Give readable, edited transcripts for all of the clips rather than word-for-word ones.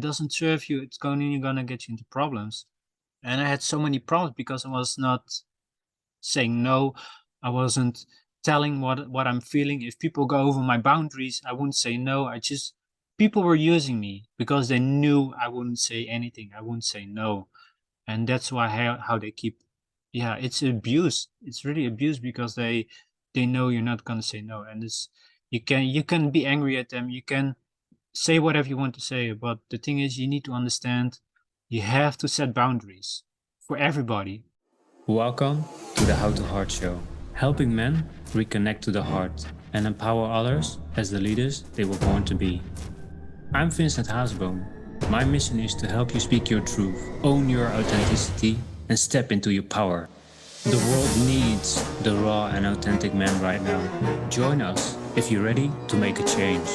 it doesn't serve you, it's only gonna get you into problems. And I had so many problems because I was not saying no. I wasn't telling what I'm feeling. If people go over my boundaries, I wouldn't say no. People were using me because they knew I wouldn't say anything. I wouldn't say no. And that's why how they keep, yeah, it's abuse. It's really abuse because they know you're not gonna say no. And it's, you can be angry at them. You can say whatever you want to say, but the thing is, you need to understand you have to set boundaries for everybody. Welcome to the How to Heart Show, helping men reconnect to the heart and empower others as the leaders they were born to be. I'm Vincent Haasboom. My mission is to help you speak your truth, own your authenticity, and step into your power. The world needs the raw and authentic man right now. Join us if you're ready to make a change.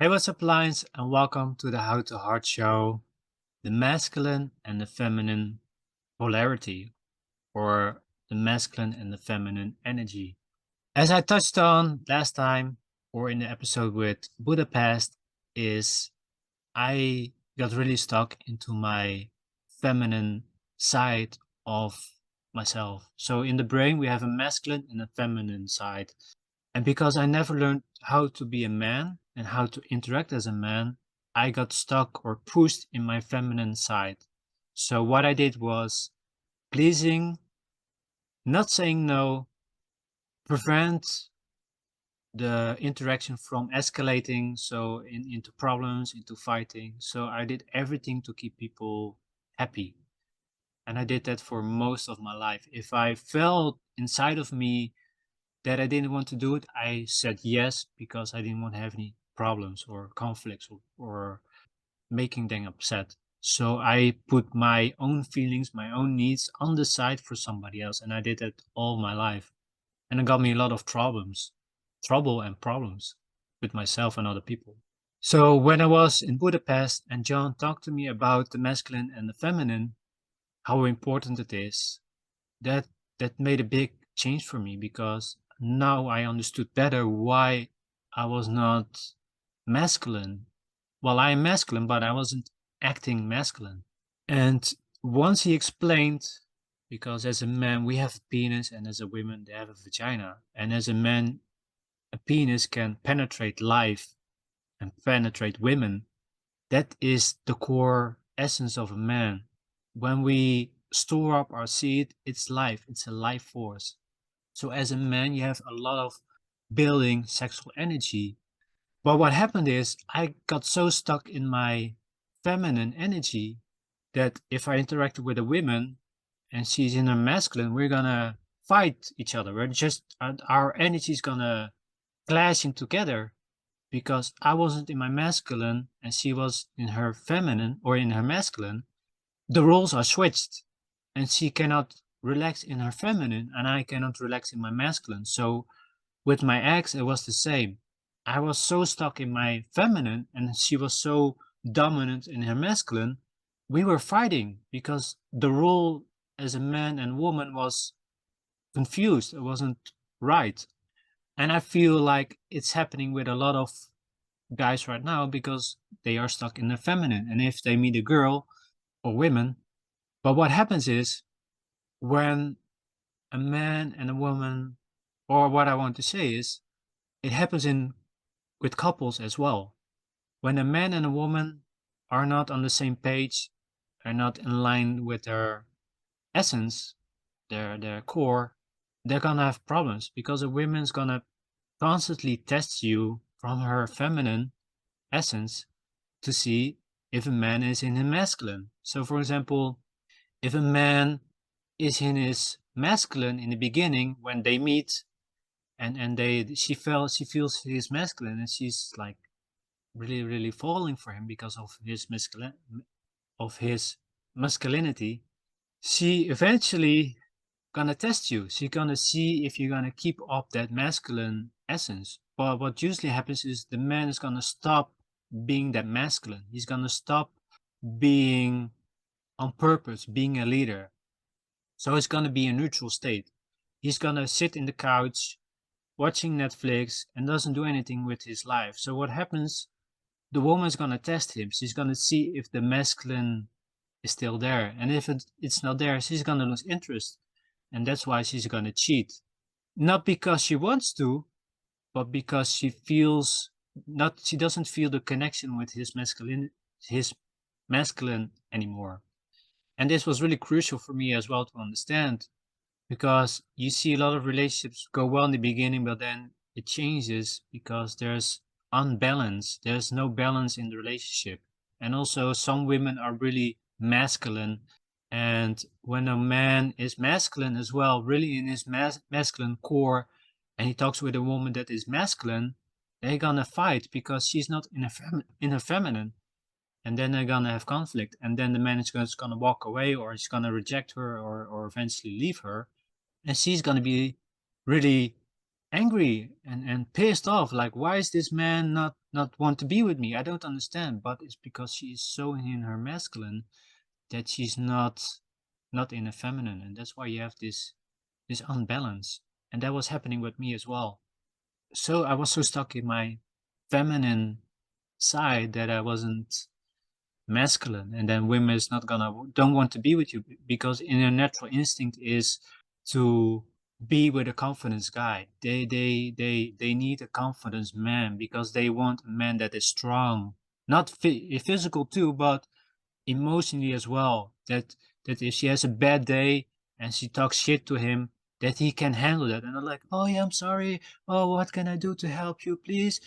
Hey, what's up, Lions, and welcome to the How to Heart Show, the masculine and the feminine polarity, or the masculine and the feminine energy. As I touched on last time, or in the episode with Budapest, is I got really stuck into my feminine side of myself. So in the brain, we have a masculine and a feminine side. And because I never learned how to be a man and how to interact as a man, I got stuck or pushed in my feminine side. So what I did was pleasing, not saying no, prevent the interaction from escalating, so into problems, into fighting. So I did everything to keep people happy. And I did that for most of my life. If I felt inside of me that I didn't want to do it, I said yes because I didn't want to have any problems or conflicts or making them upset. So I put my own feelings, my own needs on the side for somebody else. And I did that all my life. And it got me a lot of trouble and problems with myself and other people. So when I was in Budapest and John talked to me about the masculine and the feminine, how important it is, that that made a big change for me because now I understood better why I was not masculine. Well, I am masculine, but I wasn't acting masculine. And once he explained, because as a man we have a penis and as a woman they have a vagina, and as a man a penis can penetrate life and penetrate women. That is the core essence of a man. When we store up our seed, it's life, it's a life force. So as a man, you have a lot of building sexual energy. But what happened is I got so stuck in my feminine energy that if I interacted with a woman and she's in her masculine, we're gonna fight each other. We're just our energy is gonna clashing together because I wasn't in my masculine and she was in her feminine or in her masculine. The roles are switched and she cannot relax in her feminine and I cannot relax in my masculine. So with my ex, it was the same. I was so stuck in my feminine and she was so dominant in her masculine. We were fighting because the role as a man and woman was confused. It wasn't right. And I feel like it's happening with a lot of guys right now because they are stuck in the feminine. And if they meet a girl or women, but what happens is when a man and a woman, or what I want to say is, it happens in with couples as well. When a man and a woman are not on the same page, are not in line with their essence, their core, they're gonna have problems because a woman's gonna constantly test you from her feminine essence to see if a man is in his masculine. So, for example, if a man is in his masculine in the beginning when they meet and she feels he's masculine and she's like really falling for him because of his masculinity, she eventually gonna test you. She's gonna see if you're gonna keep up that masculine essence. But what usually happens is the man is gonna stop being that masculine. He's gonna stop being on purpose, being a leader. So it's gonna be a neutral state. He's gonna sit in the couch watching Netflix and doesn't do anything with his life. So what happens? The woman's gonna test him. She's gonna see if the masculine is still there, and if it's not there, she's gonna lose interest, and that's why she's gonna cheat. Not because she wants to, but because she feels not. She doesn't feel the connection with his masculine anymore. And this was really crucial for me as well to understand, because you see a lot of relationships go well in the beginning, but then it changes because there's unbalance. There's no balance in the relationship. And also, some women are really masculine. And when a man is masculine as well, really in his masculine core, and he talks with a woman that is masculine, they're gonna fight because she's not in her feminine, and then they're gonna have conflict, and then the man is just gonna walk away, or he's gonna reject her, or eventually leave her, and she's gonna be really angry and pissed off, like, why is this man not want to be with me? I don't understand. But it's because she is so in her masculine that she's not in a feminine, and that's why you have this unbalance. And that was happening with me as well. So I was so stuck in my feminine side that I wasn't masculine, and then women is not gonna don't want to be with you because in their natural instinct is to be with a confidence guy. They need a confidence man because they want a man that is strong, not physical too, but emotionally as well. That if she has a bad day and she talks shit to him, that he can handle that. And they're like, oh yeah, I'm sorry. Oh, what can I do to help you, please?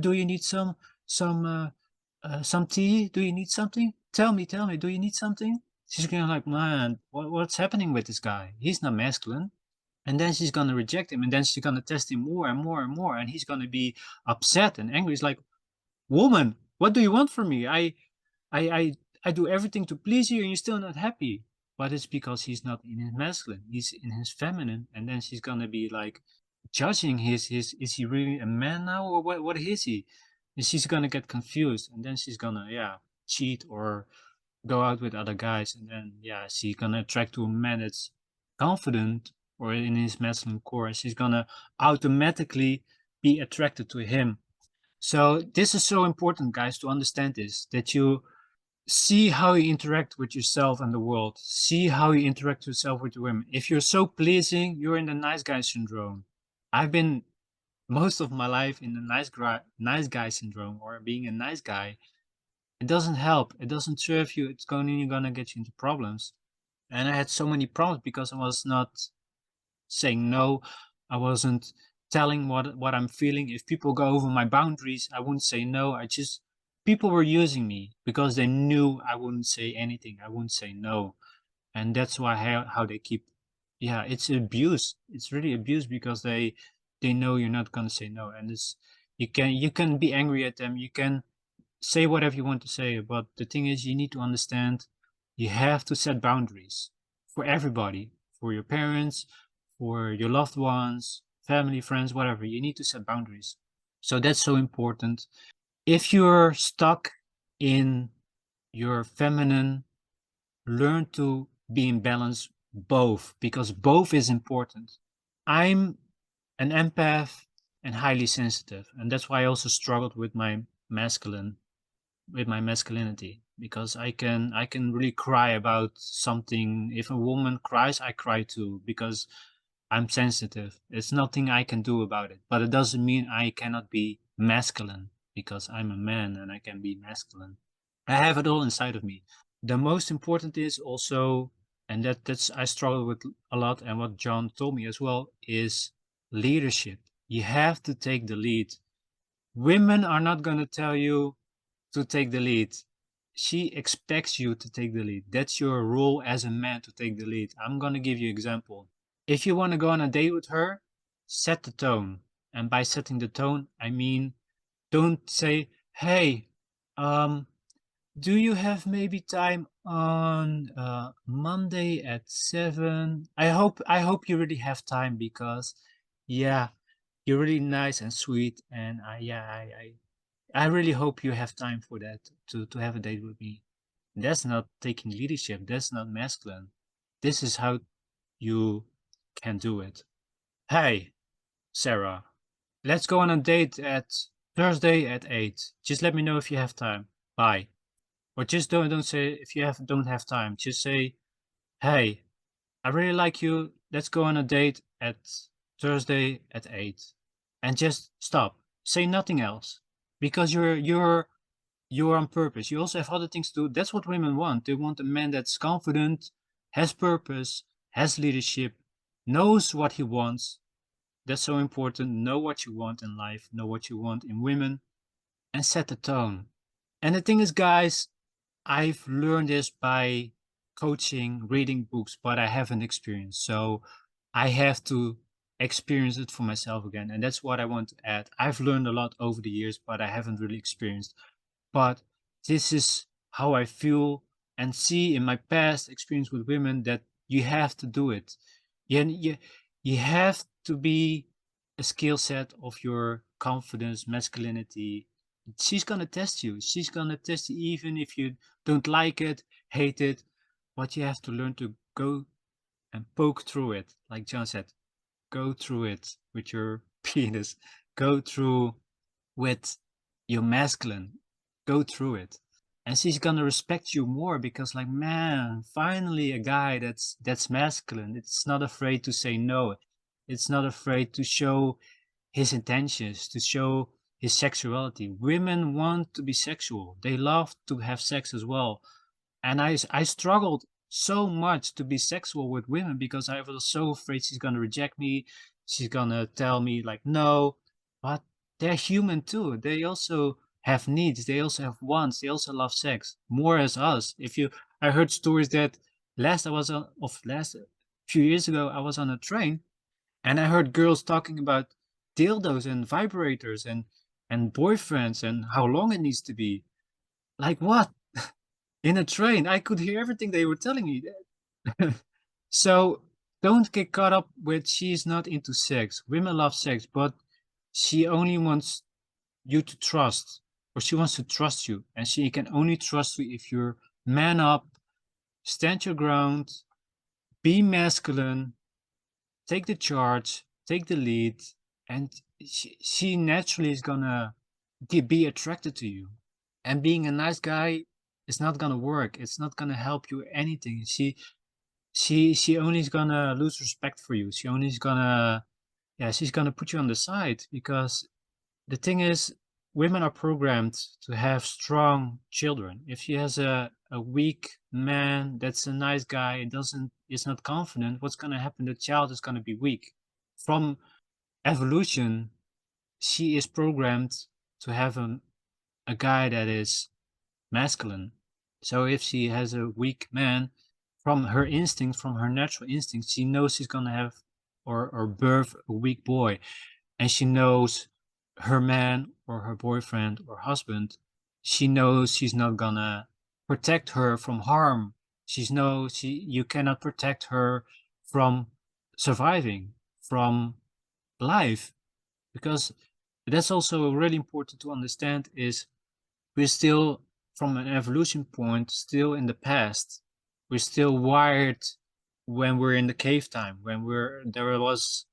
Do you need some some tea? Do you need something? Tell me. Do you need something? She's gonna like, man, what's happening with this guy? He's not masculine. And then she's gonna reject him, and then she's gonna test him more and more and more, and he's gonna be upset and angry. He's like, woman, what do you want from me? I I I do everything to please you and you're still not happy. But it's because he's not in his masculine. He's in his feminine. And then she's gonna be like judging his is he really a man now, or what is he? And she's gonna get confused, and then she's gonna, yeah, cheat or go out with other guys, and then, yeah, she's gonna attract to a man that's confident or in his masculine core, and she's gonna automatically be attracted to him. So this is so important, guys, to understand this, that you see how you interact with yourself and the world. See how you interact yourself with women. If you're so pleasing, you're in the nice guy syndrome. I've been most of my life in the nice guy syndrome, or being a nice guy. It doesn't help. It doesn't serve you. It's only gonna get you into problems. And I had so many problems because I was not saying no. I wasn't telling what I'm feeling. If people go over my boundaries, I wouldn't say no. I just People were using me because they knew I wouldn't say anything. I wouldn't say no, and that's why how they keep. Yeah, it's abuse. It's really abuse because they know you're not gonna say no, and it's you can be angry at them. You can say whatever you want to say, but the thing is, you need to understand you have to set boundaries for everybody, for your parents, for your loved ones, family, friends, whatever. You need to set boundaries. So that's so important. If you're stuck in your feminine, learn to be in balance both, because both is important. I'm an empath and highly sensitive, and that's why I also struggled masculine with my masculinity, because I can really cry about something. If a woman cries, I cry too because I'm sensitive. It's nothing I can do about it, but it doesn't mean I cannot be masculine because I'm a man and I can be masculine. I have it all inside of me. The most important is also, and that's I struggle with a lot, and what John told me as well, is leadership. You have to take the lead. Women are not going to tell you to take the lead. She expects you to take the lead. That's your role as a man, to take the lead. I'm going to give you an example. If you want to go on a date with her, set the tone. And by setting the tone, I mean, don't say, hey, um, do you have maybe time on Monday at 7? I hope you really have time because, yeah, you're really nice and sweet, and I really hope you have time for that, to have a date with me. That's not taking leadership. That's not masculine. This is how. you can do it. Hey, Sarah, let's go on a date at Thursday at 8. Just let me know if you have time. Bye. Or just don't say if you don't have time. Just say, "Hey, I really like you. Let's go on a date at Thursday at 8." And just stop. Say nothing else. Because you're on purpose. You also have other things to do. That's what women want. They want a man that's confident, has purpose, has leadership, knows what he wants. That's so important. Know what you want in life, know what you want in women, and set the tone. And the thing is, guys, I've learned this by coaching, reading books, but I haven't experienced. So I have to experience it for myself again. And that's what I want to add. I've learned a lot over the years, but I haven't really experienced. But this is how I feel and see in my past experience with women that you have to do it. You, you have to be a skill set of your confidence, masculinity. She's gonna test you. She's gonna test you even if you don't like it, hate it. But you have to learn to go and poke through it. Like John said, go through it with your penis. Go through with your masculine. Go through it. And she's gonna respect you more because like man, finally a guy that's masculine. It's not afraid to say no. It's not afraid to show his intentions, to show his sexuality. Women want to be sexual. They love to have sex as well. And I struggled so much to be sexual with women because I was so afraid she's gonna reject me. She's gonna tell me like no, but they're human too. They also have needs. They also have wants. They also love sex more as us. If you, I heard stories that last few years ago I was on a train and I heard girls talking about dildos and vibrators and boyfriends and how long it needs to be. Like what? In a train, I could hear everything they were telling me. So don't get caught up with she's not into sex. Women love sex, but she only wants you to trust, or she wants to trust you, and she can only trust you if you're man up, stand your ground, be masculine, take the charge, take the lead, and she naturally is gonna be attracted to you. And being a nice guy is not gonna work. It's not gonna help you anything. She only is gonna lose respect for you. She only is gonna yeah, she's gonna put you on the side because the thing is women are programmed to have strong children. If she has a weak man that's a nice guy and doesn't is not confident, what's gonna happen? The child is gonna be weak. From evolution, she is programmed to have a guy that is masculine. So if she has a weak man, from her instincts, from her natural instincts, she knows she's gonna have or birth a weak boy, and she knows her man or her boyfriend or husband. She knows she's not gonna protect her from harm. She knows you cannot protect her from surviving, from life, because that's also really important to understand is we're still from an evolution point still in the past. We're still wired when we're in the cave time, when there was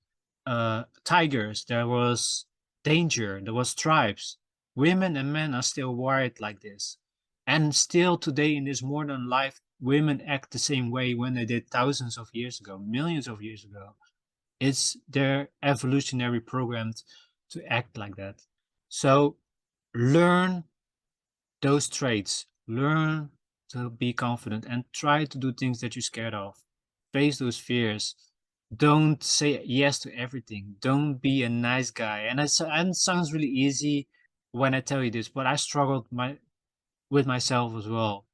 tigers, there was danger, there was tribes. Women and men are still wired like this. And still today in this modern life, women act the same way when they did thousands of years ago, millions of years ago. It's their evolutionary programmed to act like that. So learn those traits. Learn to be confident and try to do things that you're scared of. Face those fears. Don't say yes to everything. Don't be a nice guy. And it sounds really easy when I tell you this, but I struggled with myself as well.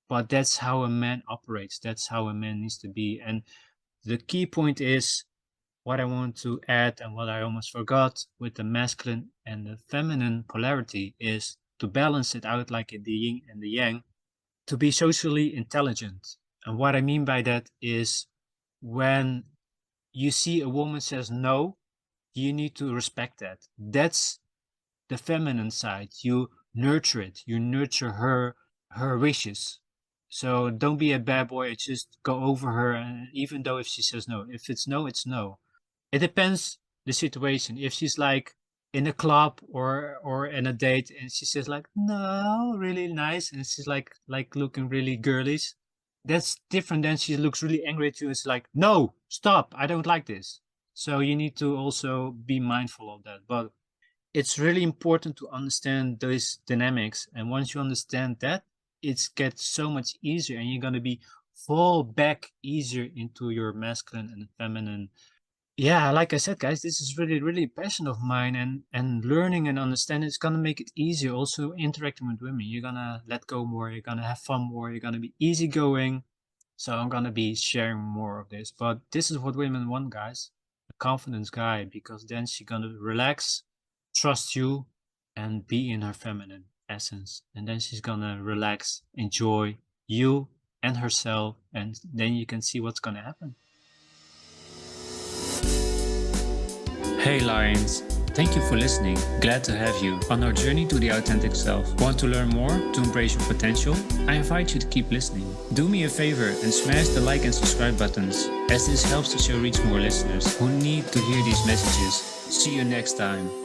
But that's how a man operates. That's how a man needs to be. And the key point is what I want to add and what I almost forgot with the masculine and the feminine polarity is to balance it out like in the yin and the yang, to be socially intelligent. And what I mean by that is when you see a woman says no, you need to respect that. That's the feminine side. You nurture it. You nurture her wishes. So don't be a bad boy. Just go over her, and even though if she says no, if it's no, it's no. It depends the situation. If she's like in a club or in a date and she says like no, really nice, and she's like looking really girlish, that's different than she looks really angry at you. It's like no, stop, I don't like this. So you need to also be mindful of that. But it's really important to understand those dynamics. And once you understand that, it gets so much easier and you're going to be fall back easier into your masculine and feminine. Yeah, like I said, guys, this is really, really a passion of mine, and learning and understanding is gonna make it easier. Also, interacting with women, you're gonna let go more, you're gonna have fun more, you're gonna be easygoing. So I'm gonna be sharing more of this, but this is what women want, guys. A confidence guy, because then she's gonna relax, trust you, and be in her feminine essence, and then she's gonna relax, enjoy you and herself, and then you can see what's gonna happen. Hey Lions, thank you for listening. Glad to have you on our journey to the authentic self. Want to learn more to embrace your potential? I invite you to keep listening. Do me a favor and smash the like and subscribe buttons, as this helps the show reach more listeners who need to hear these messages. See you next time.